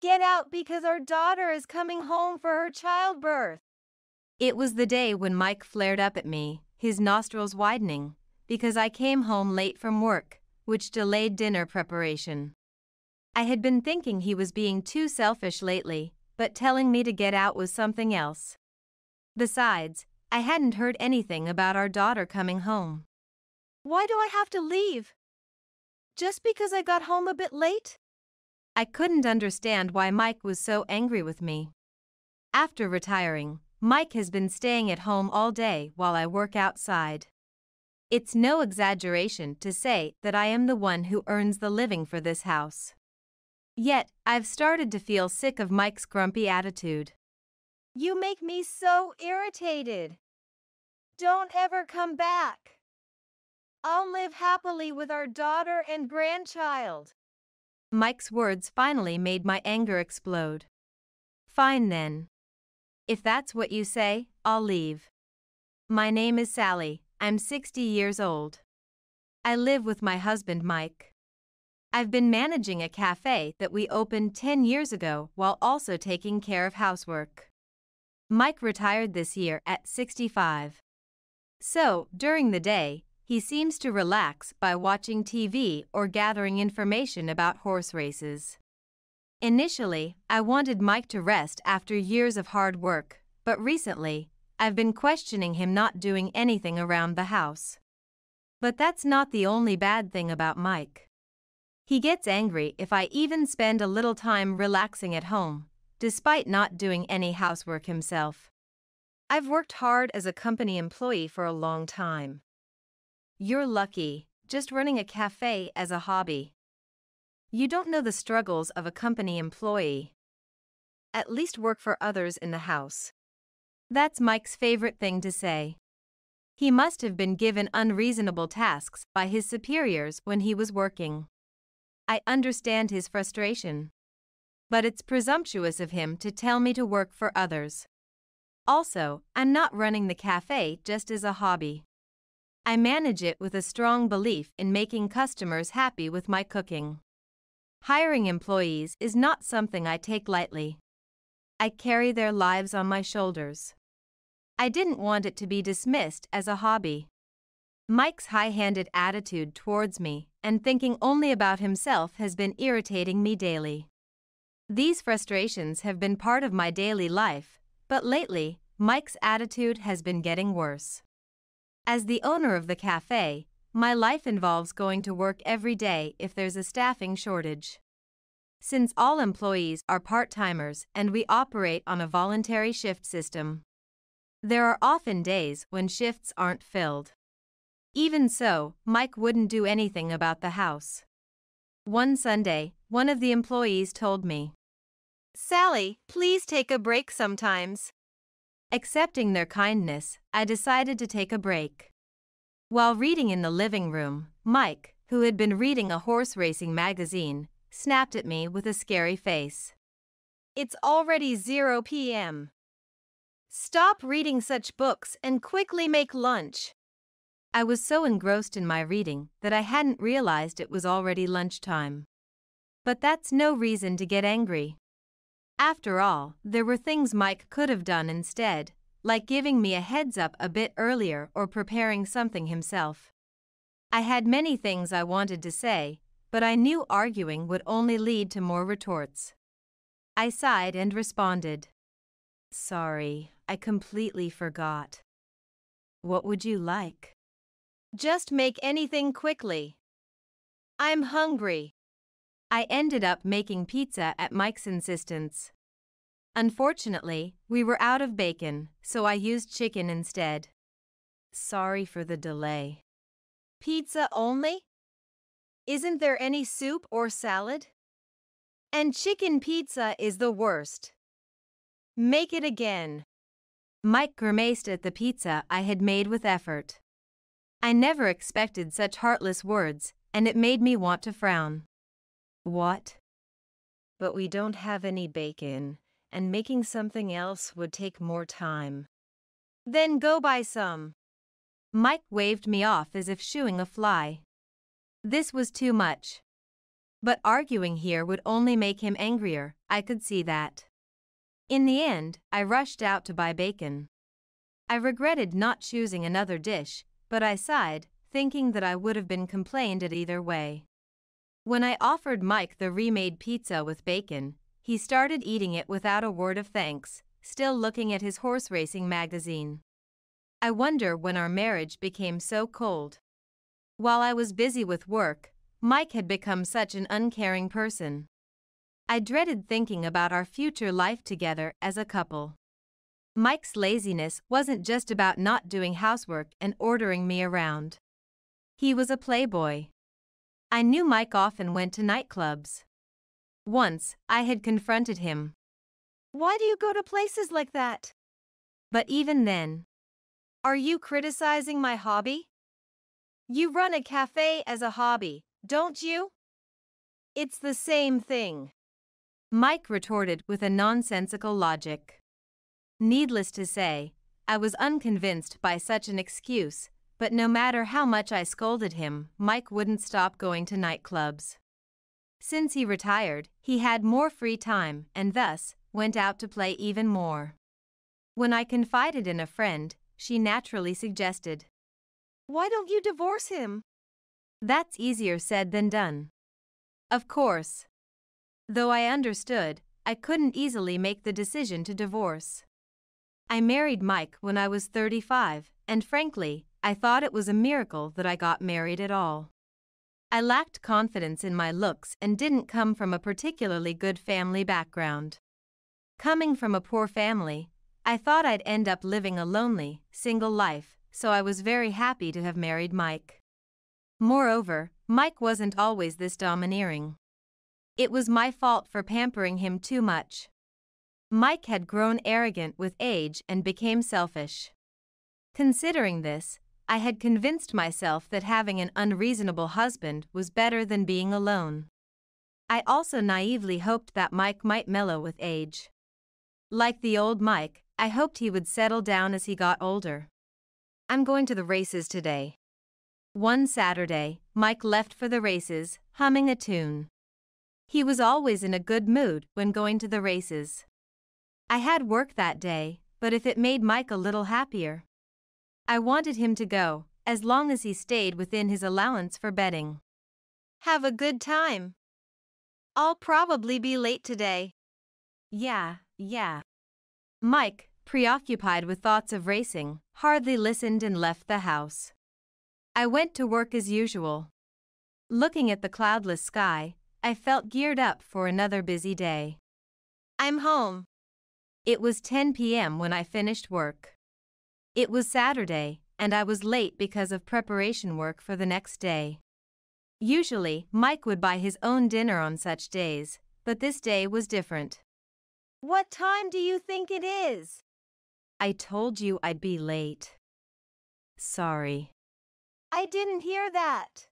Get out because our daughter is coming home for her childbirth. It was the day when Mike flared up at me, his nostrils widening, because I came home late from work, which delayed dinner preparation. I had been thinking he was being too selfish lately, but telling me to get out was something else. Besides, I hadn't heard anything about our daughter coming home. Why do I have to leave? Just because I got home a bit late? I couldn't understand why Mike was so angry with me. After retiring, Mike has been staying at home all day while I work outside. It's no exaggeration to say that I am the one who earns the living for this house. Yet, I've started to feel sick of Mike's grumpy attitude. You make me so irritated. Don't ever come back. I'll live happily with our daughter and grandchild. Mike's words finally made my anger explode. Fine then. If that's what you say, I'll leave. My name is Sally, I'm 60 years old. I live with my husband Mike. I've been managing a cafe that we opened 10 years ago while also taking care of housework. Mike retired this year at 65. So, during the day, he seems to relax by watching TV or gathering information about horse races. Initially, I wanted Mike to rest after years of hard work, but recently, I've been questioning him not doing anything around the house. But that's not the only bad thing about Mike. He gets angry if I even spend a little time relaxing at home, despite not doing any housework himself. I've worked hard as a company employee for a long time. You're lucky, just running a cafe as a hobby. You don't know the struggles of a company employee. At least work for others in the house. That's Mike's favorite thing to say. He must have been given unreasonable tasks by his superiors when he was working. I understand his frustration. But it's presumptuous of him to tell me to work for others. Also, I'm not running the cafe just as a hobby. I manage it with a strong belief in making customers happy with my cooking. Hiring employees is not something I take lightly. I carry their lives on my shoulders. I didn't want it to be dismissed as a hobby. Mike's high-handed attitude towards me and thinking only about himself has been irritating me daily. These frustrations have been part of my daily life, but lately, Mike's attitude has been getting worse. As the owner of the cafe, my life involves going to work every day if there's a staffing shortage. Since all employees are part-timers and we operate on a voluntary shift system, there are often days when shifts aren't filled. Even so, Mike wouldn't do anything about the house. One Sunday, one of the employees told me, "Sally, please take a break sometimes." Accepting their kindness, I decided to take a break. While reading in the living room, Mike, who had been reading a horse racing magazine, snapped at me with a scary face. It's already 0 p.m. Stop reading such books and quickly make lunch. I was so engrossed in my reading that I hadn't realized it was already lunchtime. But that's no reason to get angry. After all, there were things Mike could have done instead, like giving me a heads up a bit earlier or preparing something himself. I had many things I wanted to say, but I knew arguing would only lead to more retorts. I sighed and responded, "Sorry, I completely forgot. What would you like?" "Just make anything quickly. I'm hungry." I ended up making pizza at Mike's insistence. Unfortunately, we were out of bacon, so I used chicken instead. Sorry for the delay. Pizza only? Isn't there any soup or salad? And chicken pizza is the worst. Make it again. Mike grimaced at the pizza I had made with effort. I never expected such heartless words, and it made me want to frown. What? But we don't have any bacon, and making something else would take more time. Then go buy some. Mike waved me off as if shooing a fly. This was too much. But arguing here would only make him angrier, I could see that. In the end, I rushed out to buy bacon. I regretted not choosing another dish, but I sighed, thinking that I would have been complained at either way. When I offered Mike the remade pizza with bacon, he started eating it without a word of thanks, still looking at his horse racing magazine. I wonder when our marriage became so cold. While I was busy with work, Mike had become such an uncaring person. I dreaded thinking about our future life together as a couple. Mike's laziness wasn't just about not doing housework and ordering me around. He was a playboy. I knew Mike often went to nightclubs. Once, I had confronted him. Why do you go to places like that? But even then, Are you criticizing my hobby? You run a cafe as a hobby, don't you? It's the same thing. Mike retorted with a nonsensical logic. Needless to say, I was unconvinced by such an excuse, but no matter how much I scolded him, Mike wouldn't stop going to nightclubs. Since he retired, he had more free time and thus went out to play even more. When I confided in a friend, she naturally suggested, Why don't you divorce him? "That's easier said than done." Of course. Though I understood, I couldn't easily make the decision to divorce. I married Mike when I was 35, and frankly, I thought it was a miracle that I got married at all. I lacked confidence in my looks and didn't come from a particularly good family background. Coming from a poor family, I thought I'd end up living a lonely, single life, so I was very happy to have married Mike. Moreover, Mike wasn't always this domineering. It was my fault for pampering him too much. Mike had grown arrogant with age and became selfish. Considering this, I had convinced myself that having an unreasonable husband was better than being alone. I also naively hoped that Mike might mellow with age. Like the old Mike, I hoped he would settle down as he got older. "I'm going to the races today." One Saturday, Mike left for the races, humming a tune. He was always in a good mood when going to the races. I had work that day, but if it made Mike a little happier, I wanted him to go, as long as he stayed within his allowance for betting. Have a good time. I'll probably be late today. Yeah. Mike, preoccupied with thoughts of racing, hardly listened and left the house. I went to work as usual. Looking at the cloudless sky, I felt geared up for another busy day. I'm home. It was 10 p.m. when I finished work. It was Saturday, and I was late because of preparation work for the next day. Usually, Mike would buy his own dinner on such days, but this day was different. What time do you think it is? I told you I'd be late. Sorry. I didn't hear that.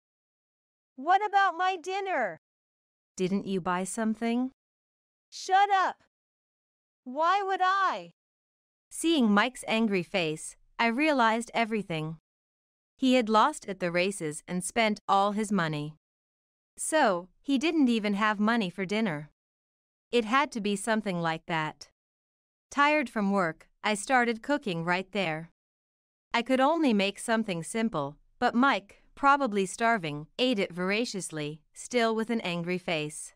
What about my dinner? Didn't you buy something? Shut up. Why would I? Seeing Mike's angry face, I realized everything. He had lost at the races and spent all his money. So, he didn't even have money for dinner. It had to be something like that. Tired from work, I started cooking right there. I could only make something simple, but Mike, probably starving, ate it voraciously, still with an angry face.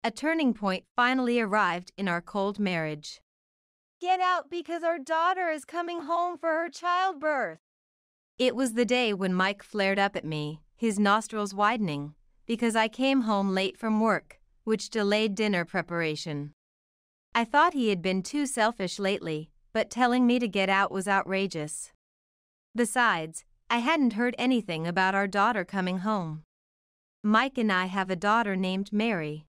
A turning point finally arrived in our cold marriage. Get out because our daughter is coming home for her childbirth. It was the day when Mike flared up at me, his nostrils widening, because I came home late from work, which delayed dinner preparation. I thought he had been too selfish lately, but telling me to get out was outrageous. Besides, I hadn't heard anything about our daughter coming home. Mike and I have a daughter named Mary.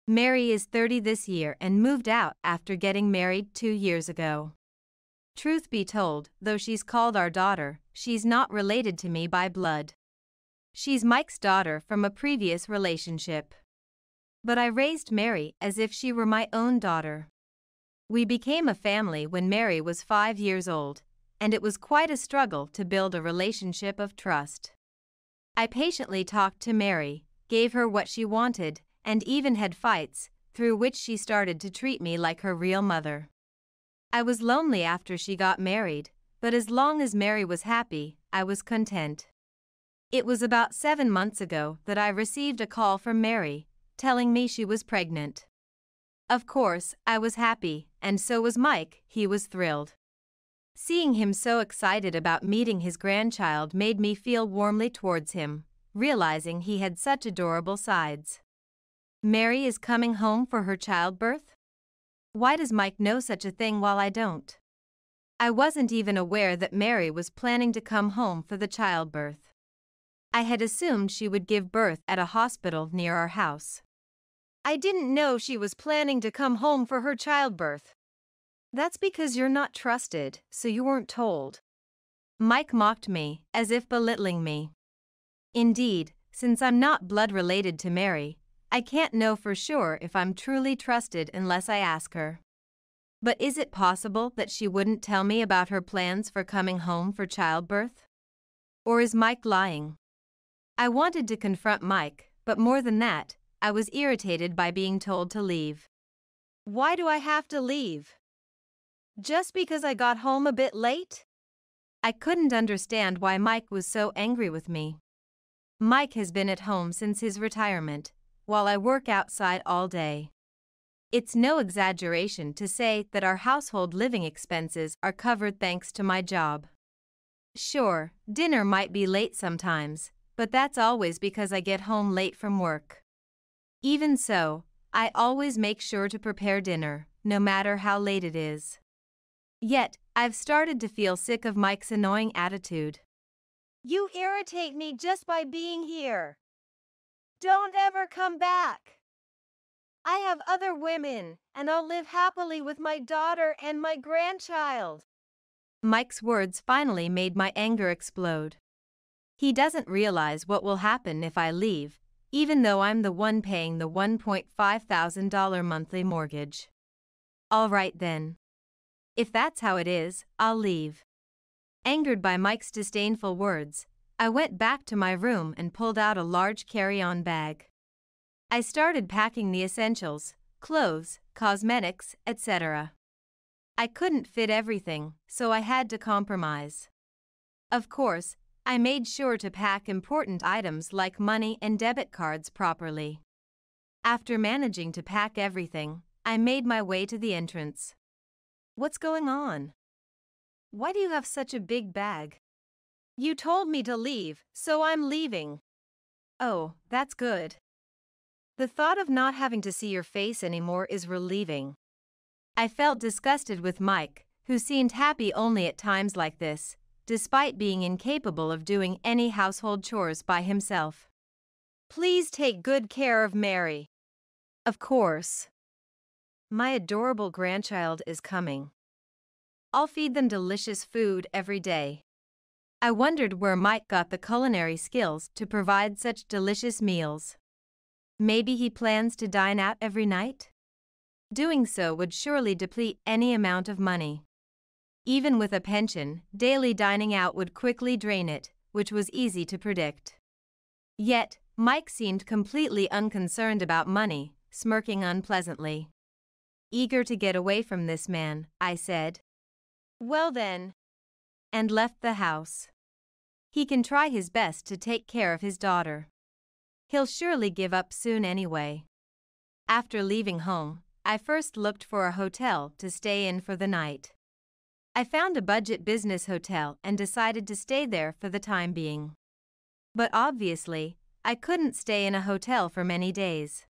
Mary is 30 this year and moved out after getting married 2 years ago. Truth be told, though she's called our daughter, she's not related to me by blood. She's Mike's daughter from a previous relationship. But I raised Mary as if she were my own daughter. We became a family when Mary was 5 years old, and it was quite a struggle to build a relationship of trust. I patiently talked to Mary, gave her what she wanted, and even had fights, through which she started to treat me like her real mother. I was lonely after she got married, but as long as Mary was happy, I was content. It was about 7 months ago that I received a call from Mary, telling me she was pregnant. Of course, I was happy, and so was Mike. He was thrilled. Seeing him so excited about meeting his grandchild made me feel warmly towards him, realizing he had such adorable sides. Mary is coming home for her childbirth? Why does Mike know such a thing while I don't? I wasn't even aware that Mary was planning to come home for the childbirth. I had assumed she would give birth at a hospital near our house. I didn't know she was planning to come home for her childbirth. That's because you're not trusted, so you weren't told. Mike mocked me, as if belittling me. Indeed, since I'm not blood related to Mary, I can't know for sure if I'm truly trusted unless I ask her. But is it possible that she wouldn't tell me about her plans for coming home for childbirth? Or is Mike lying? I wanted to confront Mike, but more than that, I was irritated by being told to leave. Why do I have to leave? Just because I got home a bit late? I couldn't understand why Mike was so angry with me. Mike has been at home since his retirement, while I work outside all day. It's no exaggeration to say that our household living expenses are covered thanks to my job. Sure, dinner might be late sometimes, but that's always because I get home late from work. Even so, I always make sure to prepare dinner, no matter how late it is. Yet, I've started to feel sick of Mike's annoying attitude. You irritate me just by being here. Don't ever come back. I have other women, and I'll live happily with my daughter and my grandchild. Mike's words finally made my anger explode. He doesn't realize what will happen if I leave, even though I'm the one paying the $1.5 thousand monthly mortgage. All right then. If that's how it is, I'll leave. Angered by Mike's disdainful words, I went back to my room and pulled out a large carry-on bag. I started packing the essentials, clothes, cosmetics, etc. I couldn't fit everything, so I had to compromise. Of course, I made sure to pack important items like money and debit cards properly. After managing to pack everything, I made my way to the entrance. What's going on? Why do you have such a big bag? You told me to leave, so I'm leaving. Oh, that's good. The thought of not having to see your face anymore is relieving. I felt disgusted with Mike, who seemed happy only at times like this, despite being incapable of doing any household chores by himself. Please take good care of Mary. Of course. My adorable grandchild is coming. I'll feed them delicious food every day. I wondered where Mike got the culinary skills to provide such delicious meals. Maybe he plans to dine out every night? Doing so would surely deplete any amount of money. Even with a pension, daily dining out would quickly drain it, which was easy to predict. Yet, Mike seemed completely unconcerned about money, smirking unpleasantly. Eager to get away from this man, I said. Well then. And left the house. He can try his best to take care of his daughter. He'll surely give up soon anyway. After leaving home, I first looked for a hotel to stay in for the night. I found a budget business hotel and decided to stay there for the time being. But obviously, I couldn't stay in a hotel for many days.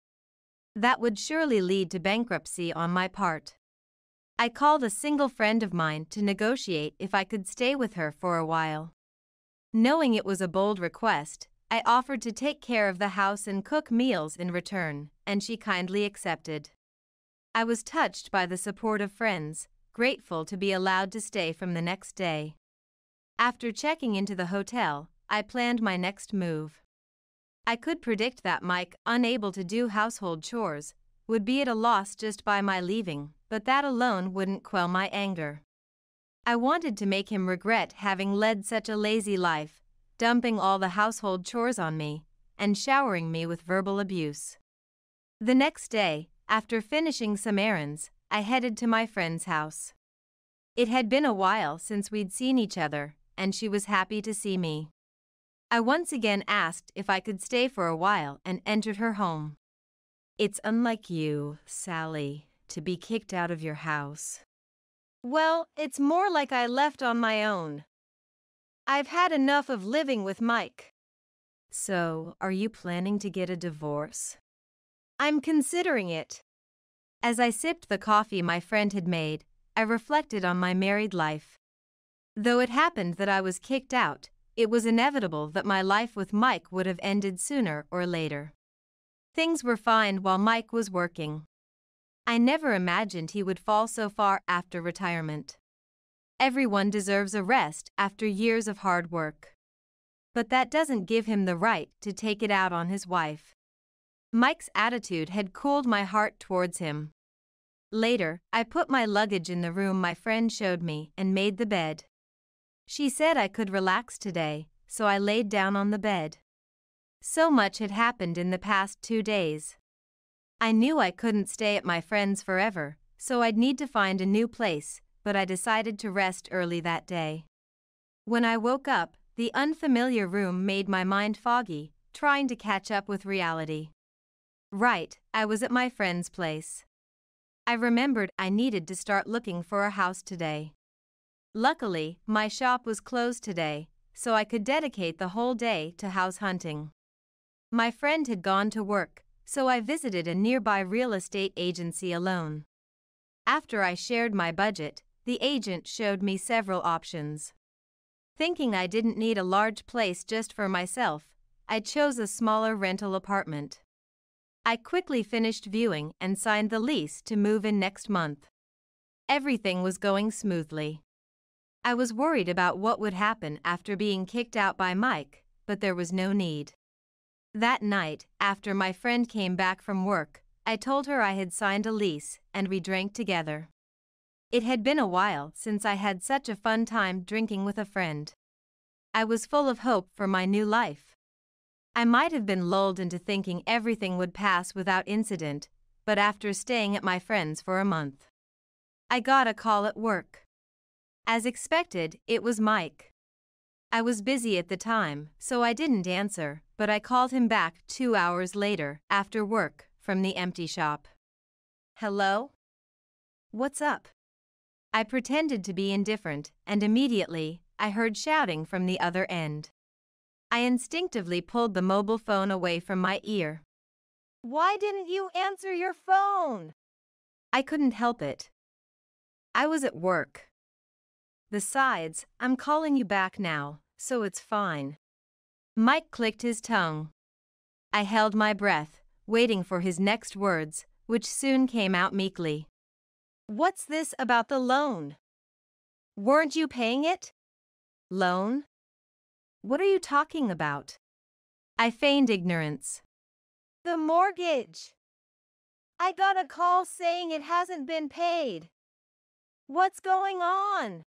That would surely lead to bankruptcy on my part. I called a single friend of mine to negotiate if I could stay with her for a while. Knowing it was a bold request, I offered to take care of the house and cook meals in return, and she kindly accepted. I was touched by the support of friends, grateful to be allowed to stay from the next day. After checking into the hotel, I planned my next move. I could predict that Mike, unable to do household chores, would be at a loss just by my leaving, but that alone wouldn't quell my anger. I wanted to make him regret having led such a lazy life, dumping all the household chores on me, and showering me with verbal abuse. The next day, after finishing some errands, I headed to my friend's house. It had been a while since we'd seen each other, and she was happy to see me. I once again asked if I could stay for a while and entered her home. "It's unlike you, Sally, to be kicked out of your house." Well, it's more like I left on my own. I've had enough of living with Mike. "So, are you planning to get a divorce?" I'm considering it. As I sipped the coffee my friend had made, I reflected on my married life. Though it happened that I was kicked out, it was inevitable that my life with Mike would have ended sooner or later. Things were fine while Mike was working. I never imagined he would fall so far after retirement. Everyone deserves a rest after years of hard work. But that doesn't give him the right to take it out on his wife. Mike's attitude had cooled my heart towards him. Later, I put my luggage in the room my friend showed me and made the bed. She said I could relax today, so I laid down on the bed. So much had happened in the past 2 days. I knew I couldn't stay at my friend's forever, so I'd need to find a new place, but I decided to rest early that day. When I woke up, the unfamiliar room made my mind foggy, trying to catch up with reality. Right, I was at my friend's place. I remembered I needed to start looking for a house today. Luckily, my shop was closed today, so I could dedicate the whole day to house hunting. My friend had gone to work, so I visited a nearby real estate agency alone. After I shared my budget, the agent showed me several options. Thinking I didn't need a large place just for myself, I chose a smaller rental apartment. I quickly finished viewing and signed the lease to move in next month. Everything was going smoothly. I was worried about what would happen after being kicked out by Mike, but there was no need. That night, after my friend came back from work, I told her I had signed a lease, and we drank together. It had been a while since I had such a fun time drinking with a friend. I was full of hope for my new life. I might have been lulled into thinking everything would pass without incident, but after staying at my friend's for a month, I got a call at work. As expected, it was Mike. I was busy at the time, so I didn't answer, but I called him back 2 hours later, after work, from the empty shop. "Hello? What's up?" I pretended to be indifferent, and immediately, I heard shouting from the other end. I instinctively pulled the mobile phone away from my ear. Why didn't you answer your phone? I couldn't help it. I was at work. Besides, I'm calling you back now, so it's fine. Mike clicked his tongue. I held my breath, waiting for his next words, which soon came out meekly. What's this about the loan? Weren't you paying it? Loan? What are you talking about? I feigned ignorance. The mortgage. I got a call saying it hasn't been paid. What's going on?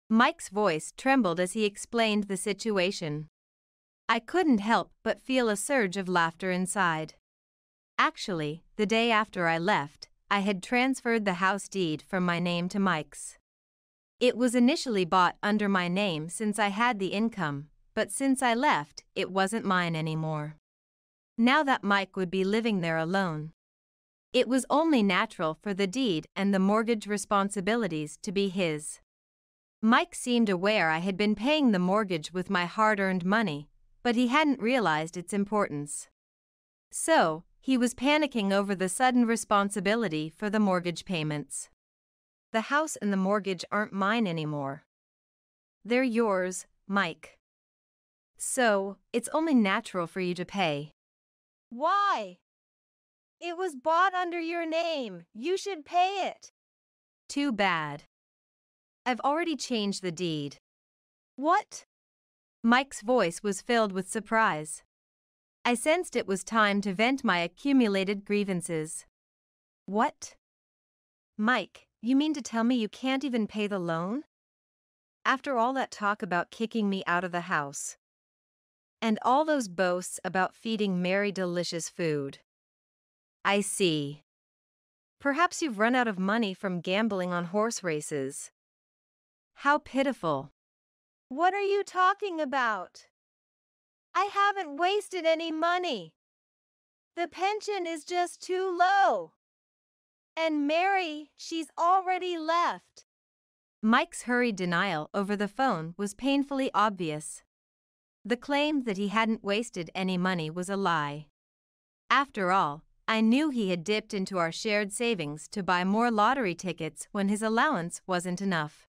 Mike's voice trembled as he explained the situation. I couldn't help but feel a surge of laughter inside. Actually, the day after I left, I had transferred the house deed from my name to Mike's. It was initially bought under my name since I had the income, but since I left, it wasn't mine anymore. Now that Mike would be living there alone, it was only natural for the deed and the mortgage responsibilities to be his. Mike seemed aware I had been paying the mortgage with my hard-earned money, but he hadn't realized its importance. So, he was panicking over the sudden responsibility for the mortgage payments. The house and the mortgage aren't mine anymore. They're yours, Mike. So, it's only natural for you to pay. Why? It was bought under your name. You should pay it. Too bad. I've already changed the deed. What? Mike's voice was filled with surprise. I sensed it was time to vent my accumulated grievances. What? Mike, you mean to tell me you can't even pay the loan? After all that talk about kicking me out of the house. And all those boasts about feeding Mary delicious food. I see. Perhaps you've run out of money from gambling on horse races. How pitiful. What are you talking about? I haven't wasted any money. The pension is just too low. And Mary, she's already left. Mike's hurried denial over the phone was painfully obvious. The claim that he hadn't wasted any money was a lie. After all, I knew he had dipped into our shared savings to buy more lottery tickets when his allowance wasn't enough.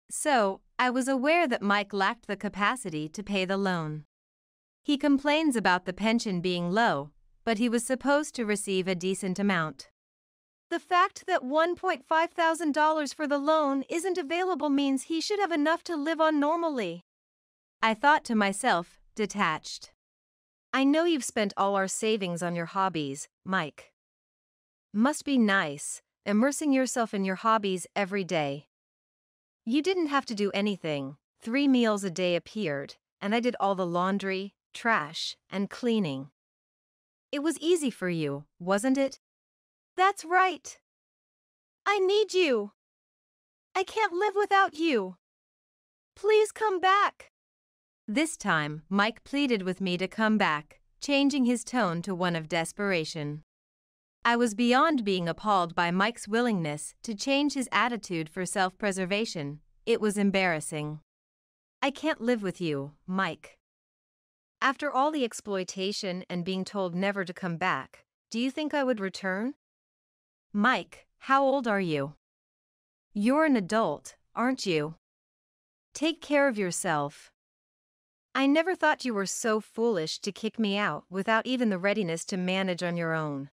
So, I was aware that Mike lacked the capacity to pay the loan. He complains about the pension being low, but he was supposed to receive a decent amount. The fact that $1,500 for the loan isn't available means he should have enough to live on normally. I thought to myself, detached. I know you've spent all our savings on your hobbies, Mike. Must be nice, immersing yourself in your hobbies every day. You didn't have to do anything, 3 meals a day appeared, and I did all the laundry, trash, and cleaning. It was easy for you, wasn't it? That's right. I need you. I can't live without you. Please come back. This time, Mike pleaded with me to come back, changing his tone to one of desperation. I was beyond being appalled by Mike's willingness to change his attitude for self-preservation. It was embarrassing. I can't live with you, Mike. After all the exploitation and being told never to come back, do you think I would return? Mike, how old are you? You're an adult, aren't you? Take care of yourself. I never thought you were so foolish to kick me out without even the readiness to manage on your own.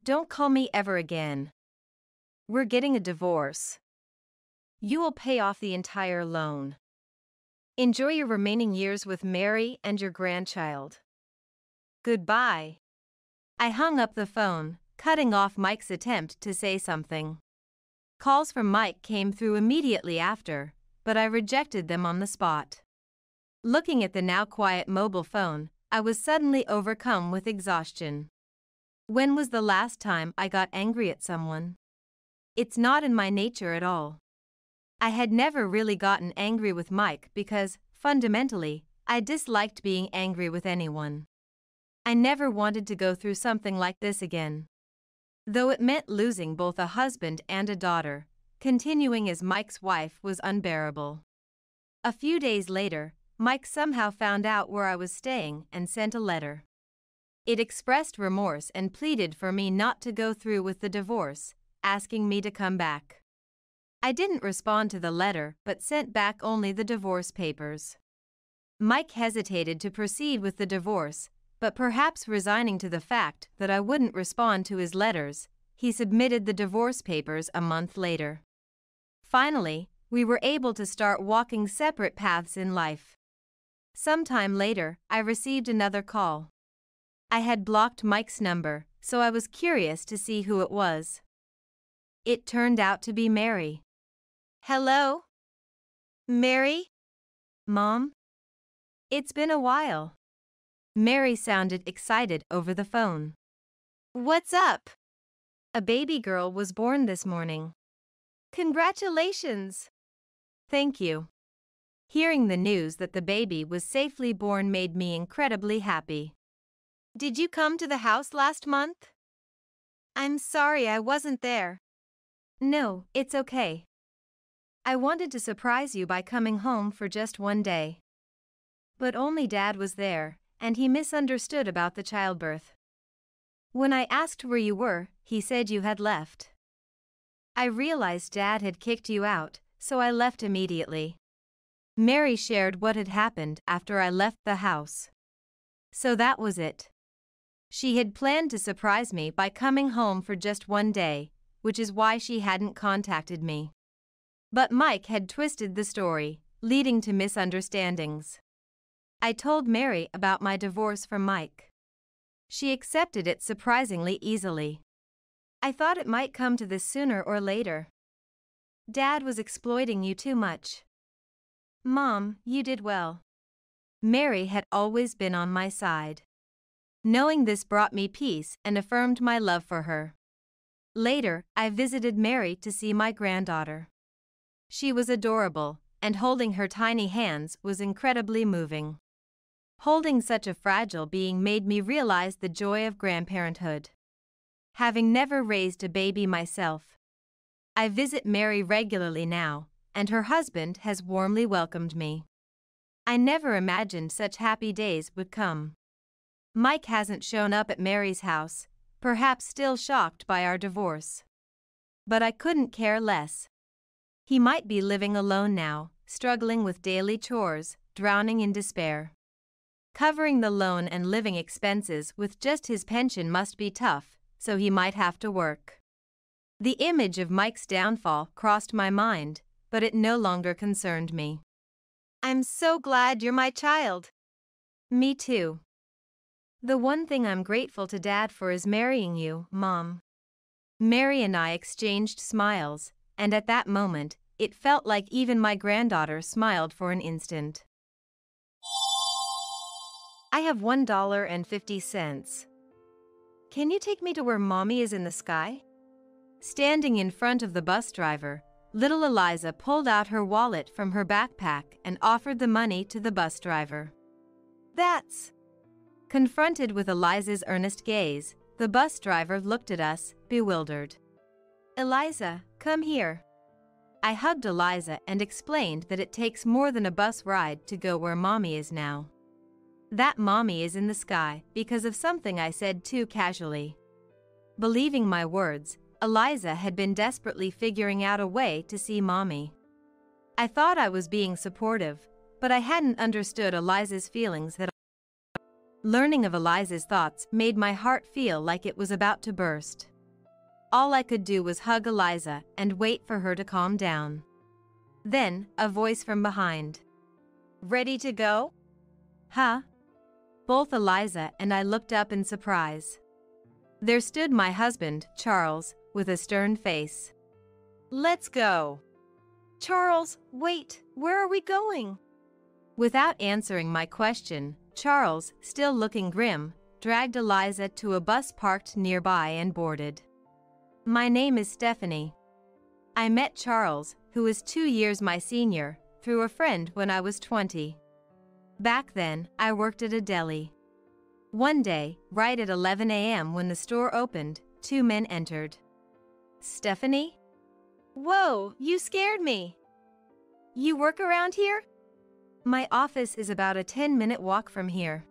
Don't call me ever again. We're getting a divorce. You will pay off the entire loan. Enjoy your remaining years with Mary and your grandchild. Goodbye. I hung up the phone, cutting off Mike's attempt to say something. Calls from Mike came through immediately after, but I rejected them on the spot. Looking at the now quiet mobile phone, I was suddenly overcome with exhaustion. When was the last time I got angry at someone? It's not in my nature at all. I had never really gotten angry with Mike because, fundamentally, I disliked being angry with anyone. I never wanted to go through something like this again. Though it meant losing both a husband and a daughter, continuing as Mike's wife was unbearable. A few days later, Mike somehow found out where I was staying and sent a letter. It expressed remorse and pleaded for me not to go through with the divorce, asking me to come back. I didn't respond to the letter but sent back only the divorce papers. Mike hesitated to proceed with the divorce, but perhaps resigning to the fact that I wouldn't respond to his letters, he submitted the divorce papers a month later. Finally, we were able to start walking separate paths in life. Sometime later, I received another call. I had blocked Mike's number, so I was curious to see who it was. It turned out to be Mary. Hello? Mary? Mom? It's been a while. Mary sounded excited over the phone. What's up? A baby girl was born this morning. Congratulations. Thank you. Hearing the news that the baby was safely born made me incredibly happy. Did you come to the house last month? I'm sorry I wasn't there. No, it's okay. I wanted to surprise you by coming home for just one day. But only Dad was there, and he misunderstood about the childbirth. When I asked where you were, he said you had left. I realized Dad had kicked you out, so I left immediately. Mary shared what had happened after I left the house. So that was it. She had planned to surprise me by coming home for just one day, which is why she hadn't contacted me. But Mike had twisted the story, leading to misunderstandings. I told Mary about my divorce from Mike. She accepted it surprisingly easily. I thought it might come to this sooner or later. Dad was exploiting you too much. Mom, you did well. Mary had always been on my side. Knowing this brought me peace and affirmed my love for her. Later, I visited Mary to see my granddaughter. She was adorable, and holding her tiny hands was incredibly moving. Holding such a fragile being made me realize the joy of grandparenthood. Having never raised a baby myself, I visit Mary regularly now, and her husband has warmly welcomed me. I never imagined such happy days would come. Mike hasn't shown up at Mary's house, perhaps still shocked by our divorce. But I couldn't care less. He might be living alone now, struggling with daily chores, drowning in despair. Covering the loan and living expenses with just his pension must be tough, so he might have to work. The image of Mike's downfall crossed my mind, but it no longer concerned me. I'm so glad you're my child. Me too. The one thing I'm grateful to Dad for is marrying you, Mom. Mary and I exchanged smiles, and at that moment, it felt like even my granddaughter smiled for an instant. I have $1.50. Can you take me to where Mommy is in the sky? Standing in front of the bus driver, little Eliza pulled out her wallet from her backpack and offered the money to the bus driver. That's... Confronted with Eliza's earnest gaze, the bus driver looked at us, bewildered. Eliza, come here. I hugged Eliza and explained that it takes more than a bus ride to go where Mommy is now. That Mommy is in the sky because of something I said too casually. Believing my words, Eliza had been desperately figuring out a way to see Mommy. I thought I was being supportive, but I hadn't understood Eliza's feelings that. Learning of Eliza's thoughts made my heart feel like it was about to burst. All I could do was hug Eliza and wait for her to calm down. Then, a voice from behind. Ready to go? Huh? Both Eliza and I looked up in surprise. There stood my husband, Charles, with a stern face. Let's go. Charles, wait, where are we going? Without answering my question, Charles, still looking grim, dragged Eliza to a bus parked nearby and boarded. My name is Stephanie. I met Charles, who is 2 years my senior, through a friend when I was 20. Back then, I worked at a deli. One day, right at 11 a.m. when the store opened, 2 men entered. Stephanie? Whoa, you scared me. You work around here? My office is about a 10-minute walk from here.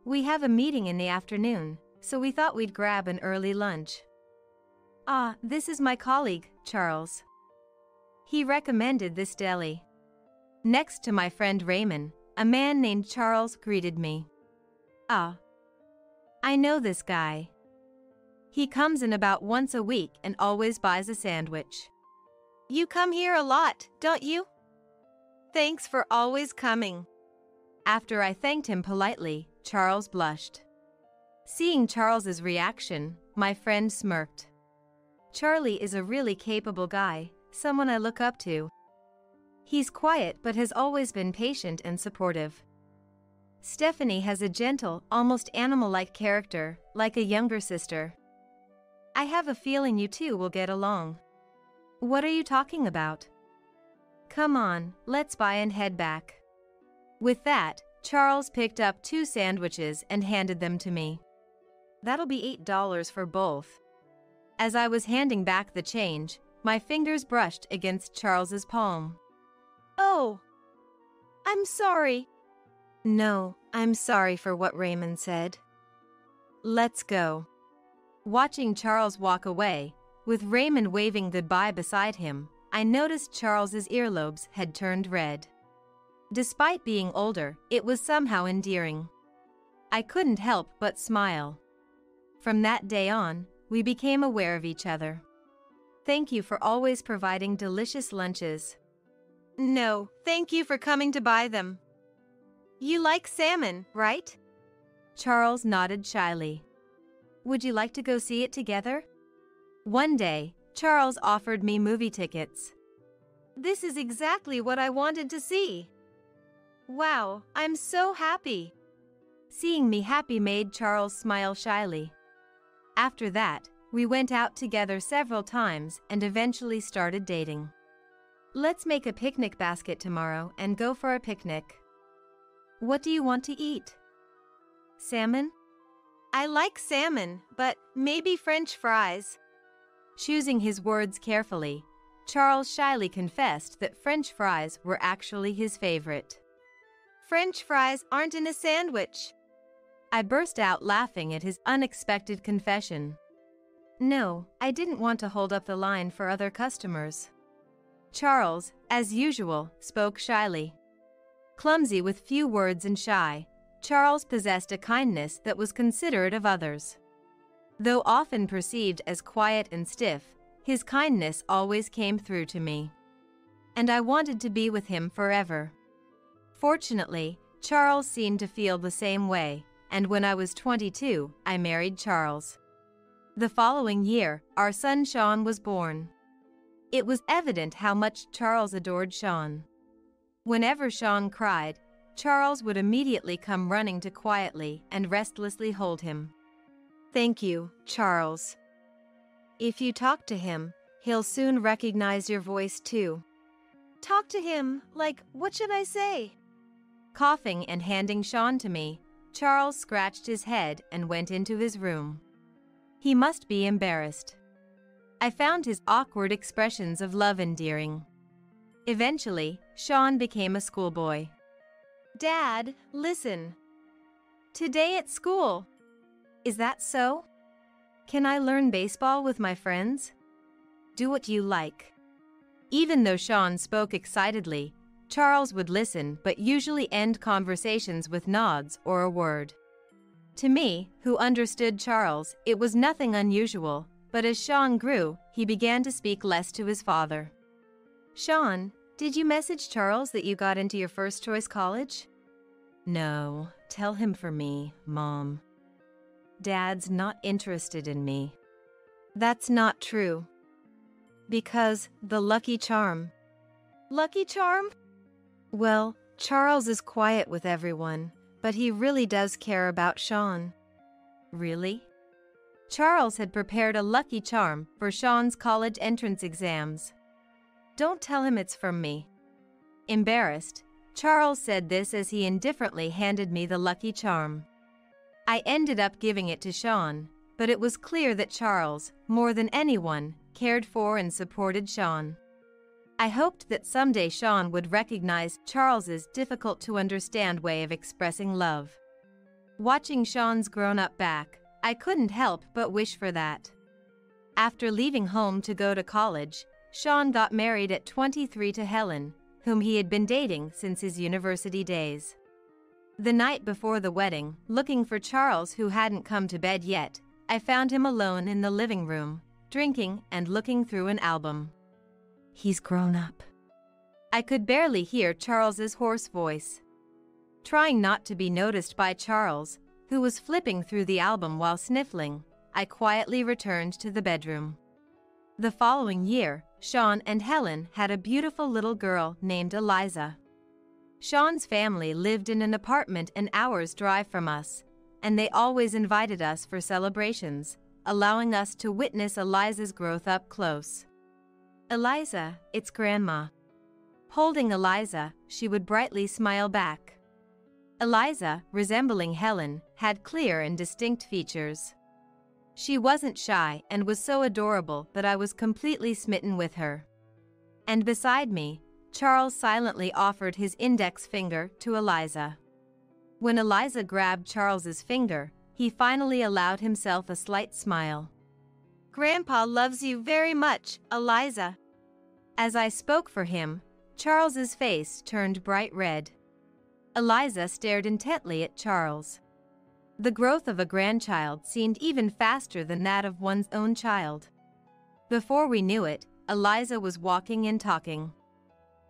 We have a meeting in the afternoon, so we thought we'd grab an early lunch. Ah, this is my colleague, Charles. He recommended this deli. Next to my friend Raymond, a man named Charles greeted me. Ah. I know this guy. He comes in about once a week and always buys a sandwich. You come here a lot, don't you? Thanks for always coming. After I thanked him politely, Charles blushed. Seeing Charles's reaction, my friend smirked. Charlie is a really capable guy, someone I look up to. He's quiet but has always been patient and supportive. Stephanie has a gentle, almost animal-like character, like a younger sister. I have a feeling you two will get along. What are you talking about? Come on, let's buy and head back. With that, Charles picked up 2 sandwiches and handed them to me. That'll be $8 for both. As I was handing back the change, my fingers brushed against Charles's palm. Oh, I'm sorry. No, I'm sorry for what Raymond said. Let's go. Watching Charles walk away, with Raymond waving goodbye beside him, I noticed Charles's earlobes had turned red. Despite being older, it was somehow endearing. I couldn't help but smile. From that day on, we became aware of each other. Thank you for always providing delicious lunches. No, thank you for coming to buy them. You like salmon, right? Charles nodded shyly. Would you like to go see it together? One day, Charles offered me movie tickets. This is exactly what I wanted to see. Wow, I'm so happy. Seeing me happy made Charles smile shyly. After that, we went out together several times and eventually started dating. Let's make a picnic basket tomorrow and go for a picnic. What do you want to eat? Salmon? I like salmon, but maybe French fries. Choosing his words carefully, Charles shyly confessed that French fries were actually his favorite. French fries aren't in a sandwich. I burst out laughing at his unexpected confession. No, I didn't want to hold up the line for other customers. Charles, as usual, spoke shyly. Clumsy with few words and shy, Charles possessed a kindness that was considerate of others. Though often perceived as quiet and stiff, his kindness always came through to me. And I wanted to be with him forever. Fortunately, Charles seemed to feel the same way, and when I was 22, I married Charles. The following year, our son Sean was born. It was evident how much Charles adored Sean. Whenever Sean cried, Charles would immediately come running to quietly and restlessly hold him. Thank you, Charles. If you talk to him, he'll soon recognize your voice too. Talk to him, like, what should I say? Coughing and handing Sean to me, Charles scratched his head and went into his room. He must be embarrassed. I found his awkward expressions of love endearing. Eventually, Sean became a schoolboy. Dad, listen. Today at school. Is that so? Can I learn baseball with my friends? Do what you like. Even though Sean spoke excitedly, Charles would listen but usually end conversations with nods or a word. To me, who understood Charles, it was nothing unusual, but as Sean grew, he began to speak less to his father. Sean, did you message Charles that you got into your first choice college? No, tell him for me, Mom. Dad's not interested in me. That's not true. Because the lucky charm. Lucky charm? Well, Charles is quiet with everyone, but he really does care about Sean. Really? Charles had prepared a lucky charm for Sean's college entrance exams. Don't tell him it's from me. Embarrassed, Charles said this as he indifferently handed me the lucky charm. I ended up giving it to Sean, but it was clear that Charles, more than anyone, cared for and supported Sean. I hoped that someday Sean would recognize Charles's difficult-to-understand way of expressing love. Watching Sean's grown-up back, I couldn't help but wish for that. After leaving home to go to college, Sean got married at 23 to Helen, whom he had been dating since his university days. The night before the wedding, looking for Charles who hadn't come to bed yet, I found him alone in the living room, drinking and looking through an album. He's grown up. I could barely hear Charles's hoarse voice. Trying not to be noticed by Charles, who was flipping through the album while sniffling, I quietly returned to the bedroom. The following year, Sean and Helen had a beautiful little girl named Eliza. Sean's family lived in an apartment an hour's drive from us, and they always invited us for celebrations, allowing us to witness Eliza's growth up close. Eliza, it's Grandma. Holding Eliza, she would brightly smile back. Eliza, resembling Helen, had clear and distinct features. She wasn't shy and was so adorable that I was completely smitten with her. And beside me, Charles silently offered his index finger to Eliza. When Eliza grabbed Charles's finger, he finally allowed himself a slight smile. Grandpa loves you very much, Eliza. As I spoke for him, Charles's face turned bright red. Eliza stared intently at Charles. The growth of a grandchild seemed even faster than that of one's own child. Before we knew it, Eliza was walking and talking.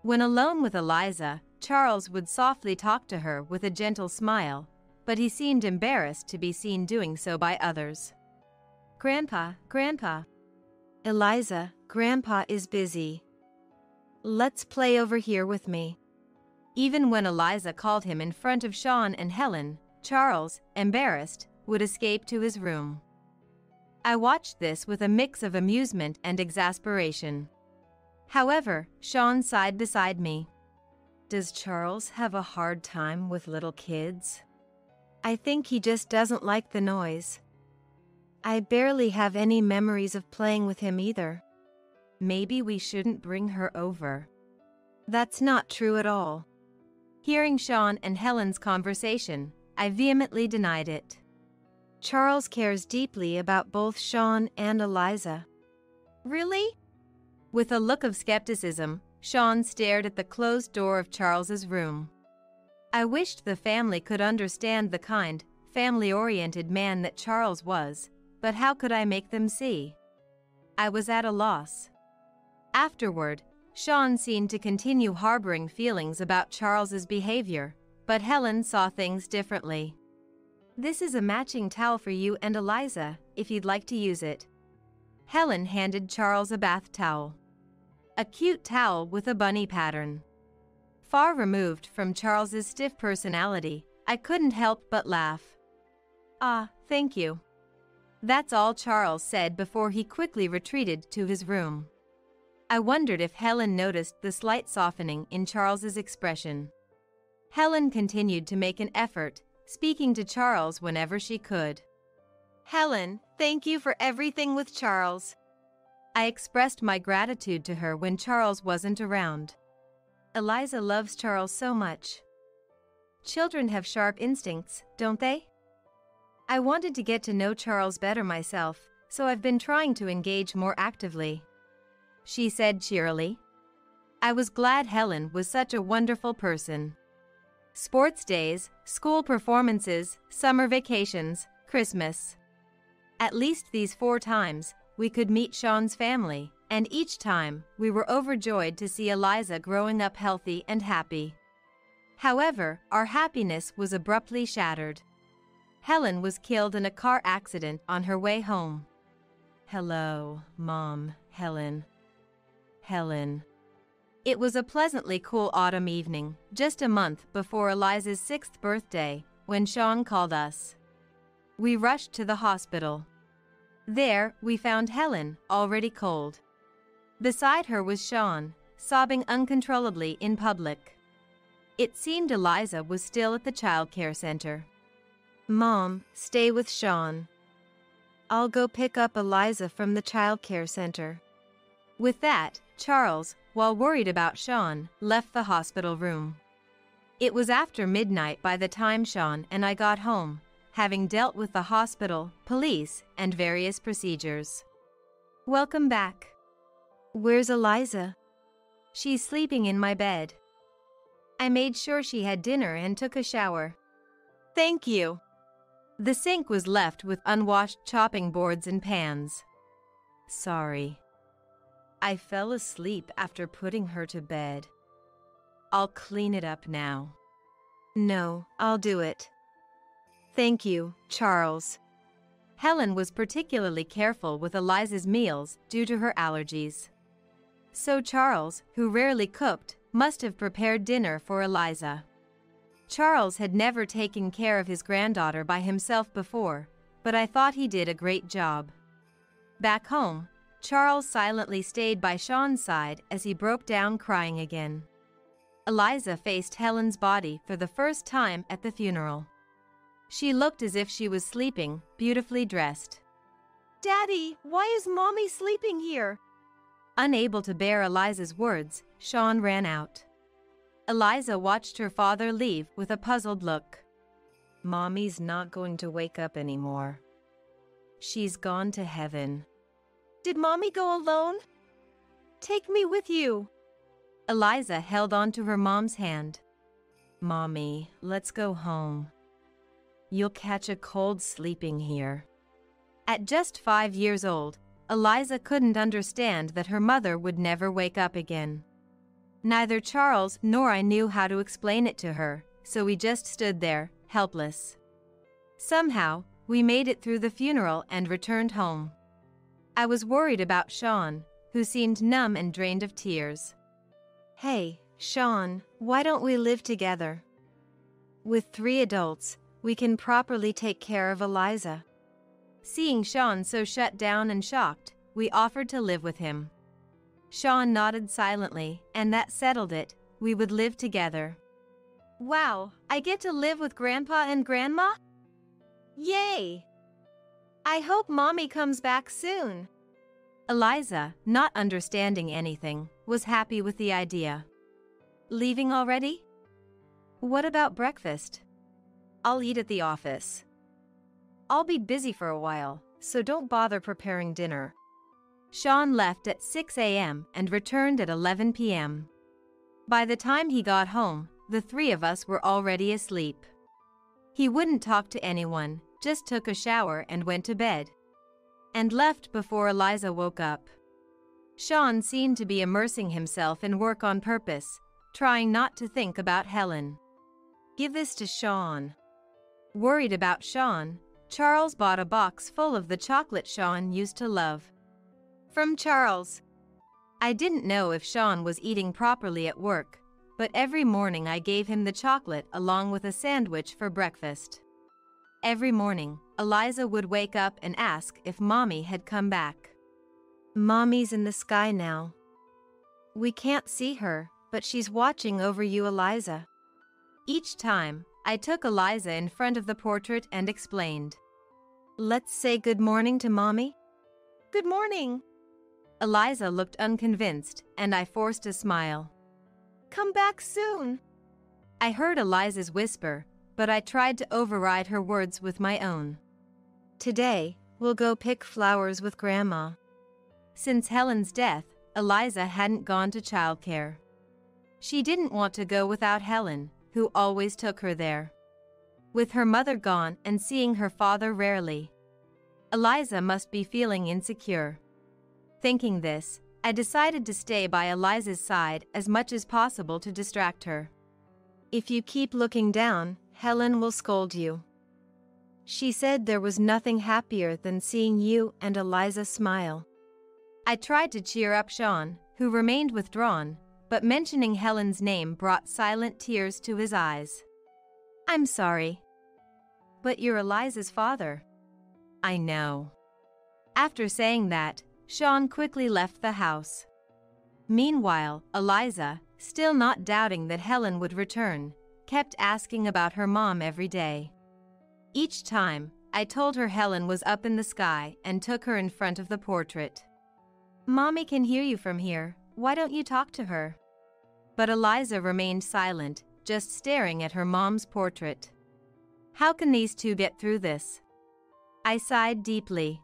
When alone with Eliza, Charles would softly talk to her with a gentle smile, but he seemed embarrassed to be seen doing so by others. Grandpa, Grandpa. Eliza, Grandpa is busy. Let's play over here with me. Even when Eliza called him in front of Sean and Helen, Charles, embarrassed, would escape to his room. I watched this with a mix of amusement and exasperation. However, Sean sighed beside me. Does Charles have a hard time with little kids? I think he just doesn't like the noise. I barely have any memories of playing with him either. Maybe we shouldn't bring her over. That's not true at all. Hearing Sean and Helen's conversation, I vehemently denied it. Charles cares deeply about both Sean and Eliza. Really? With a look of skepticism, Sean stared at the closed door of Charles's room. I wished the family could understand the kind, family-oriented man that Charles was, but how could I make them see? I was at a loss. Afterward, Sean seemed to continue harboring feelings about Charles's behavior, but Helen saw things differently. This is a matching towel for you and Eliza, if you'd like to use it. Helen handed Charles a bath towel. A cute towel with a bunny pattern. Far removed from Charles's stiff personality, I couldn't help but laugh. Ah, thank you. That's all Charles said before he quickly retreated to his room. I wondered if Helen noticed the slight softening in Charles's expression. Helen continued to make an effort, speaking to Charles whenever she could. Helen, thank you for everything with Charles. I expressed my gratitude to her when Charles wasn't around. Eliza loves Charles so much. Children have sharp instincts, don't they? I wanted to get to know Charles better myself, so I've been trying to engage more actively, she said cheerily. I was glad Helen was such a wonderful person. Sports days, school performances, summer vacations, Christmas. At least these 4 times, we could meet Sean's family, and each time, we were overjoyed to see Eliza growing up healthy and happy. However, our happiness was abruptly shattered. Helen was killed in a car accident on her way home. Hello, Mom, Helen. Helen. It was a pleasantly cool autumn evening, just a month before Eliza's 6th birthday, when Sean called us. We rushed to the hospital. There, we found Helen, already cold. Beside her was Sean, sobbing uncontrollably in public. It seemed Eliza was still at the childcare center. Mom, stay with Sean. I'll go pick up Eliza from the childcare center. With that, Charles, while worried about Sean, left the hospital room. It was after midnight by the time Sean and I got home, having dealt with the hospital, police, and various procedures. Welcome back. Where's Eliza? She's sleeping in my bed. I made sure she had dinner and took a shower. Thank you. The sink was left with unwashed chopping boards and pans. Sorry. I fell asleep after putting her to bed. I'll clean it up now. No, I'll do it. Thank you, Charles. Helen was particularly careful with Eliza's meals due to her allergies. So Charles, who rarely cooked, must have prepared dinner for Eliza. Charles had never taken care of his granddaughter by himself before, but I thought he did a great job. Back home, Charles silently stayed by Sean's side as he broke down crying again. Eliza faced Helen's body for the first time at the funeral. She looked as if she was sleeping, beautifully dressed. Daddy, why is Mommy sleeping here? Unable to bear Eliza's words, Sean ran out. Eliza watched her father leave with a puzzled look. Mommy's not going to wake up anymore. She's gone to heaven. Did Mommy go alone? Take me with you. Eliza held on to her mom's hand. Mommy, let's go home. You'll catch a cold sleeping here. At just 5 years old, Eliza couldn't understand that her mother would never wake up again. Neither Charles nor I knew how to explain it to her, so we just stood there, helpless. Somehow, we made it through the funeral and returned home. I was worried about Sean, who seemed numb and drained of tears. Hey, Sean, why don't we live together? With 3 adults, we can properly take care of Eliza. Seeing Sean so shut down and shocked, we offered to live with him. Sean nodded silently, and that settled it. We would live together. Wow, I get to live with Grandpa and Grandma? Yay! I hope Mommy comes back soon. Eliza, not understanding anything, was happy with the idea. Leaving already? What about breakfast? I'll eat at the office. I'll be busy for a while, so don't bother preparing dinner. Sean left at 6 a.m. and returned at 11 p.m. By the time he got home, the 3 of us were already asleep. He wouldn't talk to anyone, just took a shower and went to bed. And left before Eliza woke up. Sean seemed to be immersing himself in work on purpose, trying not to think about Helen. Give this to Sean. Worried about Sean, Charles bought a box full of the chocolate Sean used to love. From Charles. I didn't know if Sean was eating properly at work, but every morning I gave him the chocolate along with a sandwich for breakfast. Every morning, Eliza would wake up and ask if Mommy had come back. Mommy's in the sky now. We can't see her, but she's watching over you, Eliza. Each time, I took Eliza in front of the portrait and explained. Let's say good morning to Mommy. Good morning. Eliza looked unconvinced, and I forced a smile. Come back soon. I heard Eliza's whisper, but I tried to override her words with my own. Today, we'll go pick flowers with Grandma. Since Helen's death, Eliza hadn't gone to childcare. She didn't want to go without Helen, who always took her there. With her mother gone and seeing her father rarely, Eliza must be feeling insecure. Thinking this, I decided to stay by Eliza's side as much as possible to distract her. If you keep looking down, Helen will scold you. She said there was nothing happier than seeing you and Eliza smile. I tried to cheer up Sean, who remained withdrawn, but mentioning Helen's name brought silent tears to his eyes. I'm sorry. But you're Eliza's father. I know. After saying that, Sean quickly left the house. Meanwhile, Eliza, still not doubting that Helen would return, kept asking about her mom every day. Each time, I told her Helen was up in the sky and took her in front of the portrait. Mommy can hear you from here, why don't you talk to her? But Eliza remained silent, just staring at her mom's portrait. How can these 2 get through this? I sighed deeply.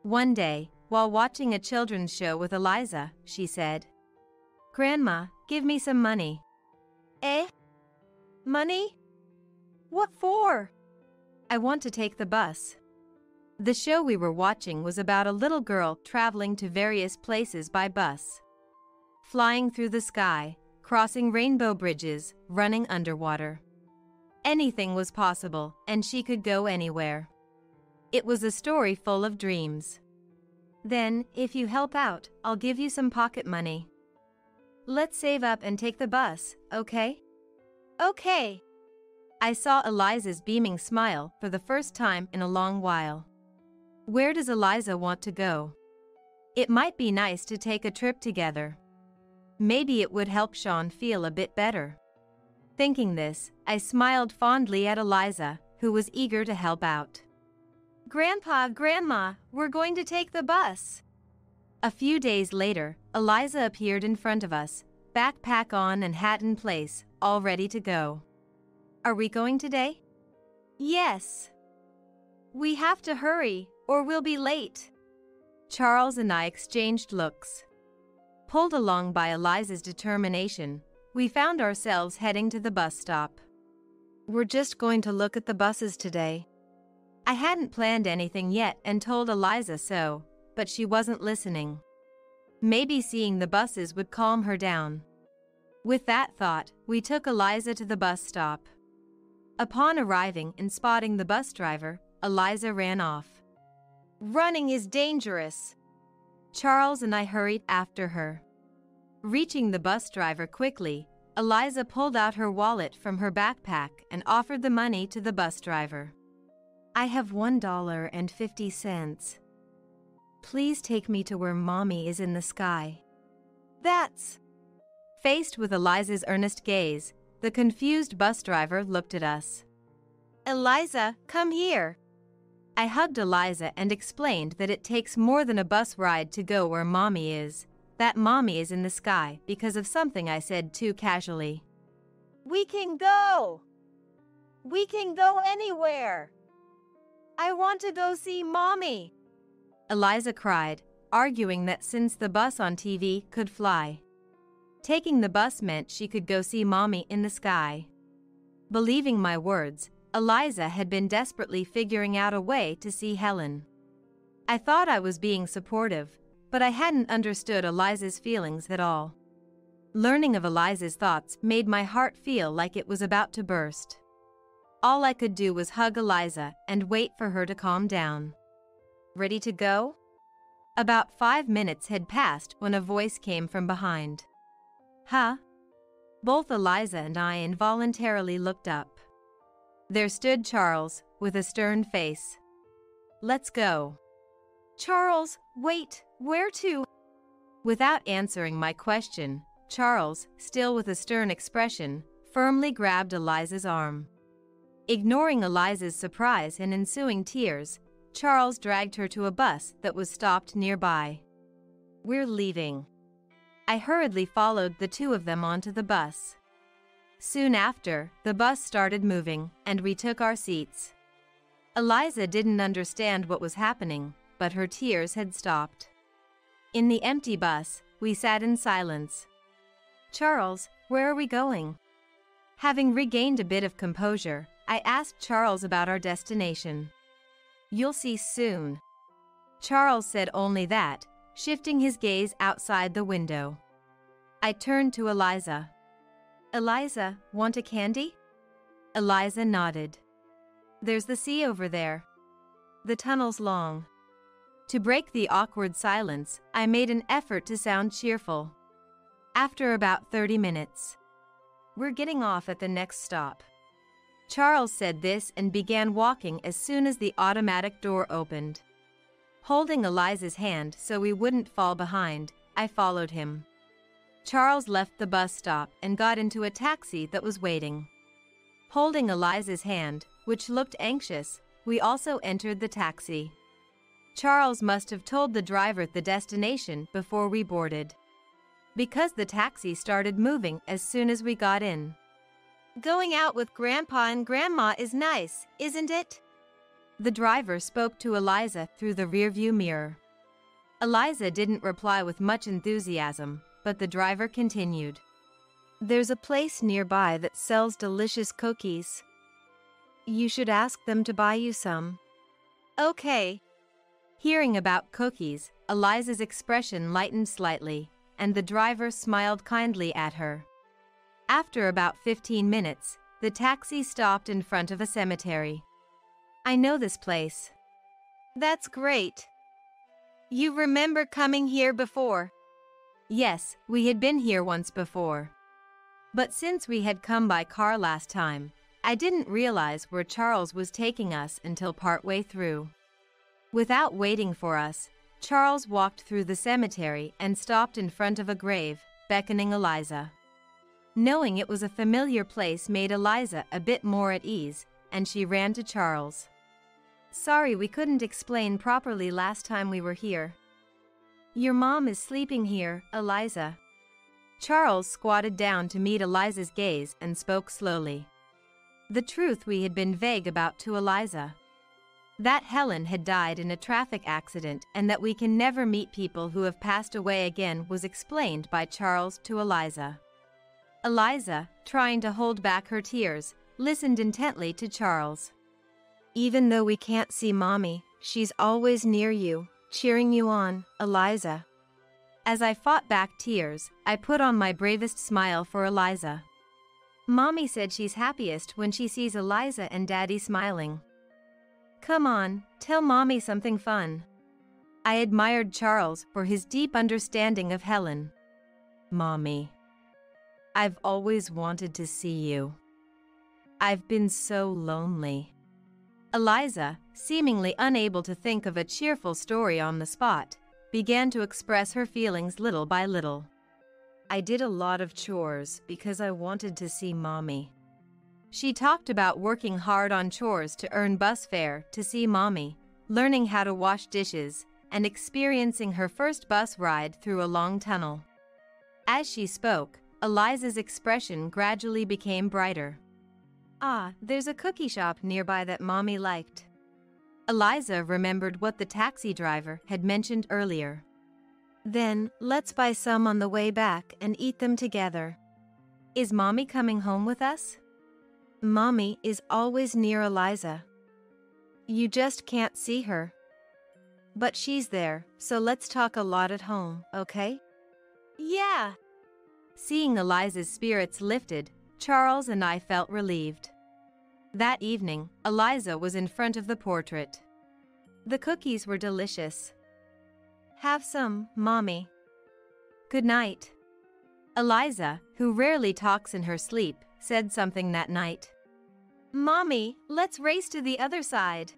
One day, while watching a children's show with Eliza, she said, Grandma, give me some money. Eh? Money? What for? I want to take the bus. The show we were watching was about a little girl traveling to various places by bus. Flying through the sky, crossing rainbow bridges, running underwater. Anything was possible, and she could go anywhere. It was a story full of dreams. Then, if you help out, I'll give you some pocket money. Let's save up and take the bus, okay? Okay. I saw Eliza's beaming smile for the first time in a long while. Where does Eliza want to go? It might be nice to take a trip together. Maybe it would help Sean feel a bit better. Thinking this, I smiled fondly at Eliza, who was eager to help out. Grandpa, Grandma, we're going to take the bus. A few days later, Eliza appeared in front of us, backpack on and hat in place, all ready to go. Are we going today? Yes. We have to hurry, or we'll be late. Charles and I exchanged looks. Pulled along by Eliza's determination, we found ourselves heading to the bus stop. We're just going to look at the buses today. I hadn't planned anything yet and told Eliza so, but she wasn't listening. Maybe seeing the buses would calm her down. With that thought, we took Eliza to the bus stop. Upon arriving and spotting the bus driver, Eliza ran off. Running is dangerous. Charles and I hurried after her. Reaching the bus driver quickly, Eliza pulled out her wallet from her backpack and offered the money to the bus driver. I have $1.50. Please take me to where Mommy is in the sky. That's... Faced with Eliza's earnest gaze, the confused bus driver looked at us. Eliza, come here. I hugged Eliza and explained that it takes more than a bus ride to go where Mommy is, that Mommy is in the sky because of something I said too casually. We can go. We can go anywhere. I want to go see Mommy. Eliza cried, arguing that since the bus on TV could fly, taking the bus meant she could go see Mommy in the sky. Believing my words, Eliza had been desperately figuring out a way to see Helen. I thought I was being supportive, but I hadn't understood Eliza's feelings at all. Learning of Eliza's thoughts made my heart feel like it was about to burst. All I could do was hug Eliza and wait for her to calm down. Ready to go? About 5 minutes had passed when a voice came from behind. Huh? Both Eliza and I involuntarily looked up. There stood Charles, with a stern face. Let's go. Charles, wait, where to? Without answering my question, Charles, still with a stern expression, firmly grabbed Eliza's arm. Ignoring Eliza's surprise and ensuing tears, Charles dragged her to a bus that was stopped nearby. We're leaving. I hurriedly followed the two of them onto the bus. Soon after, the bus started moving, and we took our seats. Eliza didn't understand what was happening, but her tears had stopped. In the empty bus, we sat in silence. Charles, where are we going? Having regained a bit of composure, I asked Charles about our destination. You'll see soon. Charles said only that, shifting his gaze outside the window. I turned to Eliza. Eliza, want a candy? Eliza nodded. There's the sea over there. The tunnel's long. To break the awkward silence, I made an effort to sound cheerful. After about 30 minutes. We're getting off at the next stop. Charles said this and began walking as soon as the automatic door opened. Holding Eliza's hand so we wouldn't fall behind, I followed him. Charles left the bus stop and got into a taxi that was waiting. Holding Eliza's hand, which looked anxious, we also entered the taxi. Charles must have told the driver the destination before we boarded, because the taxi started moving as soon as we got in. Going out with Grandpa and Grandma is nice, isn't it? The driver spoke to Eliza through the rearview mirror. Eliza didn't reply with much enthusiasm, but the driver continued. There's a place nearby that sells delicious cookies. You should ask them to buy you some. Okay. Hearing about cookies, Eliza's expression lightened slightly, and the driver smiled kindly at her. After about 15 minutes, the taxi stopped in front of a cemetery. I know this place. That's great. You remember coming here before? Yes, we had been here once before. But since we had come by car last time, I didn't realize where Charles was taking us until partway through. Without waiting for us, Charles walked through the cemetery and stopped in front of a grave, beckoning Eliza. Knowing it was a familiar place made Eliza a bit more at ease, and she ran to Charles. Sorry we couldn't explain properly last time we were here. Your mom is sleeping here, Eliza. Charles squatted down to meet Eliza's gaze and spoke slowly. The truth we had been vague about to Eliza. That Helen had died in a traffic accident and that we can never meet people who have passed away again was explained by Charles to Eliza. Eliza, trying to hold back her tears, listened intently to Charles. Even though we can't see Mommy, she's always near you, cheering you on, Eliza. As I fought back tears, I put on my bravest smile for Eliza. Mommy said she's happiest when she sees Eliza and Daddy smiling. Come on, tell Mommy something fun. I admired Charles for his deep understanding of Helen. Mommy. I've always wanted to see you. I've been so lonely. Eliza, seemingly unable to think of a cheerful story on the spot, began to express her feelings little by little. I did a lot of chores because I wanted to see Mommy. She talked about working hard on chores to earn bus fare to see Mommy, learning how to wash dishes, and experiencing her first bus ride through a long tunnel. As she spoke, Eliza's expression gradually became brighter. Ah, there's a cookie shop nearby that Mommy liked. Eliza remembered what the taxi driver had mentioned earlier. Then, let's buy some on the way back and eat them together. Is Mommy coming home with us? Mommy is always near Eliza. You just can't see her. But she's there, so let's talk a lot at home, okay? Yeah. Seeing Eliza's spirits lifted, Charles and I felt relieved. That evening, Eliza was in front of the portrait. The cookies were delicious. Have some, Mommy. Good night. Eliza, who rarely talks in her sleep, said something that night. Mommy, let's race to the other side.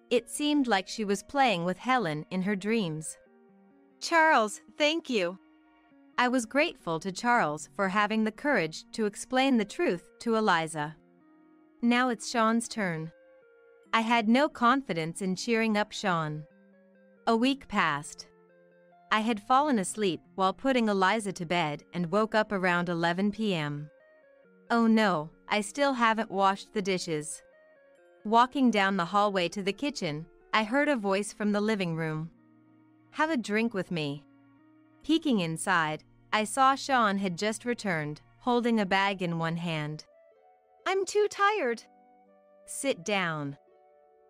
It seemed like she was playing with Helen in her dreams. Charles, thank you. I was grateful to Charles for having the courage to explain the truth to Eliza. Now it's Sean's turn. I had no confidence in cheering up Sean. A week passed. I had fallen asleep while putting Eliza to bed and woke up around 11 p.m. Oh no, I still haven't washed the dishes. Walking down the hallway to the kitchen, I heard a voice from the living room. Have a drink with me. Peeking inside, I saw Sean had just returned, holding a bag in one hand. I'm too tired. Sit down.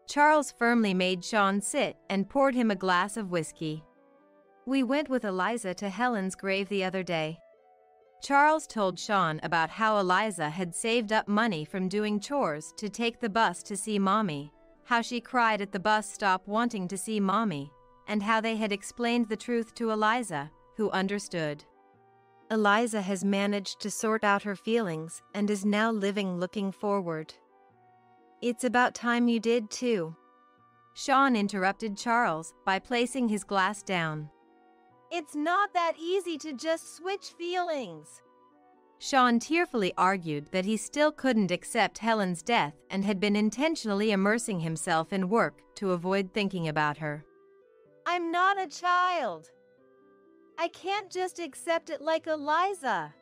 Charles firmly made Sean sit and poured him a glass of whiskey. We went with Eliza to Helen's grave the other day. Charles told Sean about how Eliza had saved up money from doing chores to take the bus to see Mommy, how she cried at the bus stop wanting to see Mommy, and how they had explained the truth to Eliza, who understood. Eliza has managed to sort out her feelings and is now living looking forward. It's about time you did too. Sean interrupted Charles by placing his glass down. It's not that easy to just switch feelings. Sean tearfully argued that he still couldn't accept Helen's death and had been intentionally immersing himself in work to avoid thinking about her. I'm not a child. I can't just accept it like Eliza.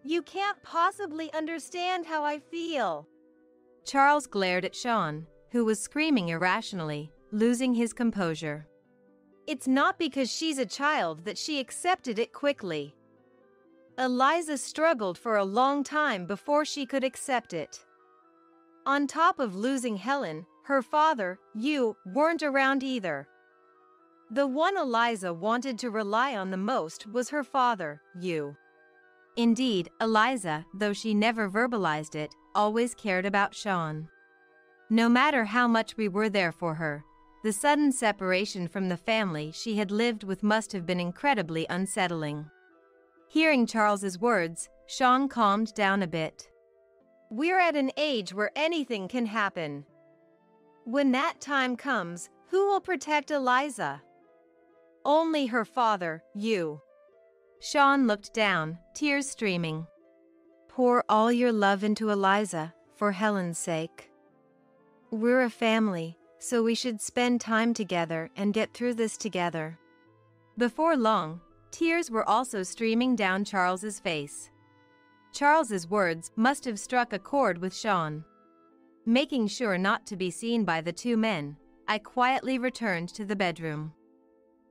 You can't possibly understand how I feel. Charles glared at Sean, who was screaming irrationally, losing his composure. It's not because she's a child that she accepted it quickly. Eliza struggled for a long time before she could accept it. On top of losing Helen, her father, you, weren't around either. The one Eliza wanted to rely on the most was her father, you. Indeed, Eliza, though she never verbalized it, always cared about Sean. No matter how much we were there for her, the sudden separation from the family she had lived with must have been incredibly unsettling. Hearing Charles's words, Sean calmed down a bit. We're at an age where anything can happen. When that time comes, who will protect Eliza? Only her father, you. Sean looked down, tears streaming. Pour all your love into Eliza, for Helen's sake. We're a family, so we should spend time together and get through this together. Before long, tears were also streaming down Charles's face. Charles's words must have struck a chord with Sean. Making sure not to be seen by the two men, I quietly returned to the bedroom.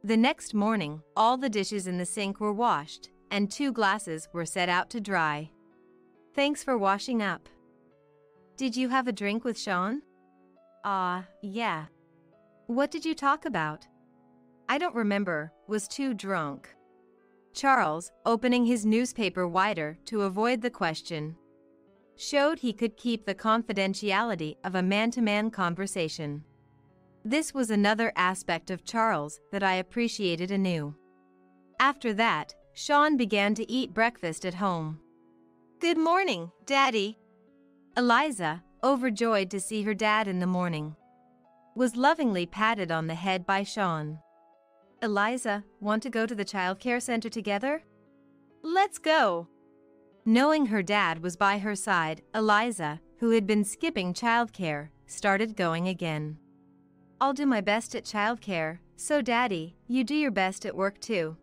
The next morning, all the dishes in the sink were washed, and 2 glasses were set out to dry. Thanks for washing up. Did you have a drink with Sean? Yeah. What did you talk about? I don't remember, was too drunk. Charles, opening his newspaper wider to avoid the question, showed he could keep the confidentiality of a man-to-man conversation. This was another aspect of Charles that I appreciated anew. After that, Sean began to eat breakfast at home. Good morning, Daddy. Eliza, overjoyed to see her dad in the morning, was lovingly patted on the head by Sean. Eliza, want to go to the childcare center together? Let's go. Knowing her dad was by her side, Eliza, who had been skipping childcare, started going again. I'll do my best at childcare, so Daddy, you do your best at work too.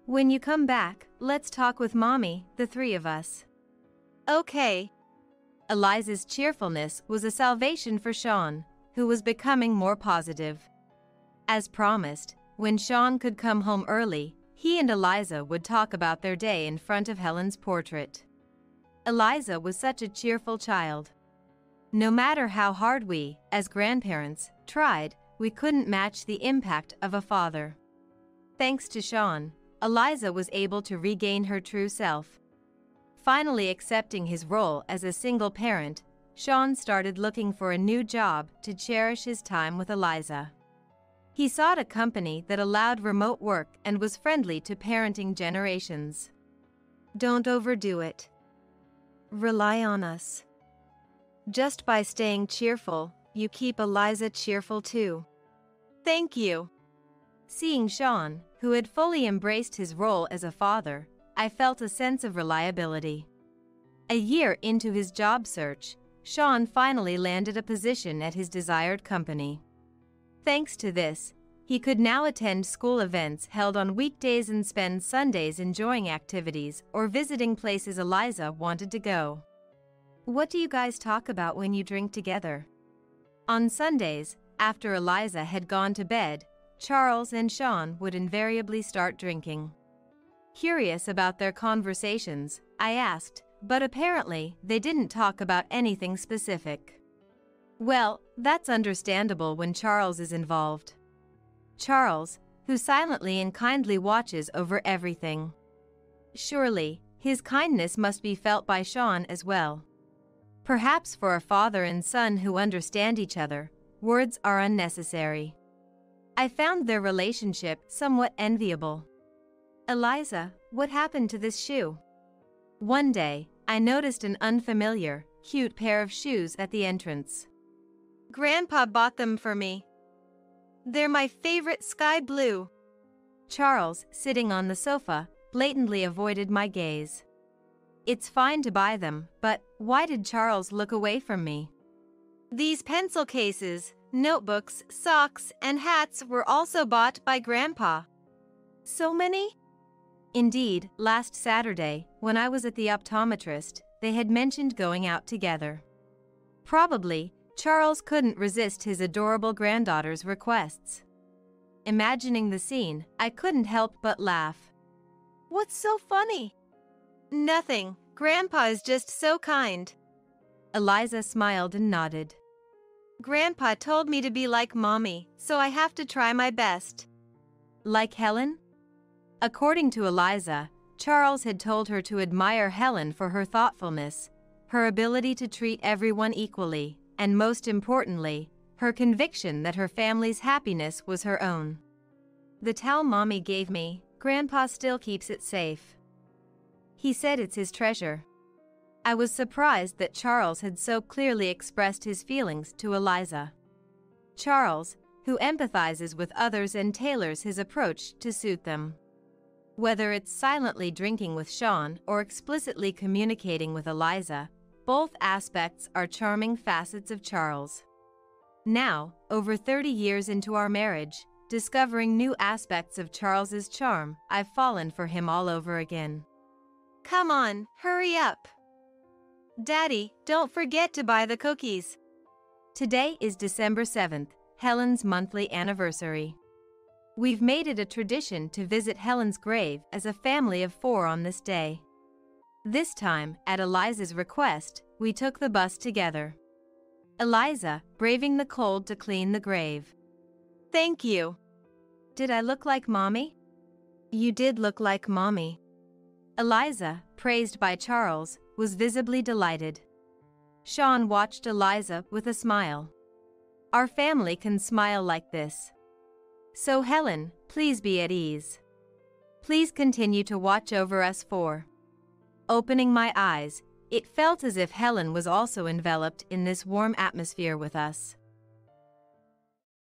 When you come back, let's talk with Mommy, the three of us. Okay. Eliza's cheerfulness was a salvation for Sean, who was becoming more positive. As promised, when Sean could come home early, he and Eliza would talk about their day in front of Helen's portrait. Eliza was such a cheerful child. No matter how hard we, as grandparents, tried, we couldn't match the impact of a father. Thanks to Sean, Eliza was able to regain her true self. Finally accepting his role as a single parent, Sean started looking for a new job to cherish his time with Eliza. He sought a company that allowed remote work and was friendly to parenting generations. Don't overdo it. Rely on us. Just by staying cheerful, you keep Eliza cheerful too. Thank you. Seeing Sean, who had fully embraced his role as a father, I felt a sense of reliability. A year into his job search, Sean finally landed a position at his desired company. Thanks to this, he could now attend school events held on weekdays and spend Sundays enjoying activities or visiting places Eliza wanted to go. What do you guys talk about when you drink together? On Sundays, after Eliza had gone to bed, Charles and Sean would invariably start drinking. Curious about their conversations, I asked, but apparently they didn't talk about anything specific. Well, that's understandable when Charles is involved. Charles, who silently and kindly watches over everything. Surely, his kindness must be felt by Sean as well. Perhaps for a father and son who understand each other, words are unnecessary. I found their relationship somewhat enviable. Eliza, what happened to this shoe? One day, I noticed an unfamiliar, cute pair of shoes at the entrance. Grandpa bought them for me. They're my favorite sky blue. Charles, sitting on the sofa, blatantly avoided my gaze. It's fine to buy them, but why did Charles look away from me? These pencil cases, notebooks, socks, and hats were also bought by Grandpa. So many? Indeed, last Saturday, when I was at the optometrist, they had mentioned going out together. Probably, Charles couldn't resist his adorable granddaughter's requests. Imagining the scene, I couldn't help but laugh. What's so funny? Nothing. Grandpa is just so kind. Eliza smiled and nodded. Grandpa told me to be like Mommy, so I have to try my best. Like Helen? According to Eliza, Charles had told her to admire Helen for her thoughtfulness, her ability to treat everyone equally, and most importantly, her conviction that her family's happiness was her own. The towel Mommy gave me, Grandpa still keeps it safe. He said it's his treasure. I was surprised that Charles had so clearly expressed his feelings to Eliza. Charles, who empathizes with others and tailors his approach to suit them. Whether it's silently drinking with Sean or explicitly communicating with Eliza, both aspects are charming facets of Charles. Now, over 30 years into our marriage, discovering new aspects of Charles's charm, I've fallen for him all over again. Come on, hurry up. Daddy, don't forget to buy the cookies. Today is December 7th, Helen's monthly anniversary. We've made it a tradition to visit Helen's grave as a family of 4 on this day. This time, at Eliza's request, we took the bus together. Eliza, braving the cold to clean the grave. Thank you. Did I look like Mommy? You did look like Mommy. Eliza, praised by Charles, was visibly delighted. Sean watched Eliza with a smile. Our family can smile like this. So Helen, please be at ease. Please continue to watch over us for. Opening my eyes, it felt as if Helen was also enveloped in this warm atmosphere with us.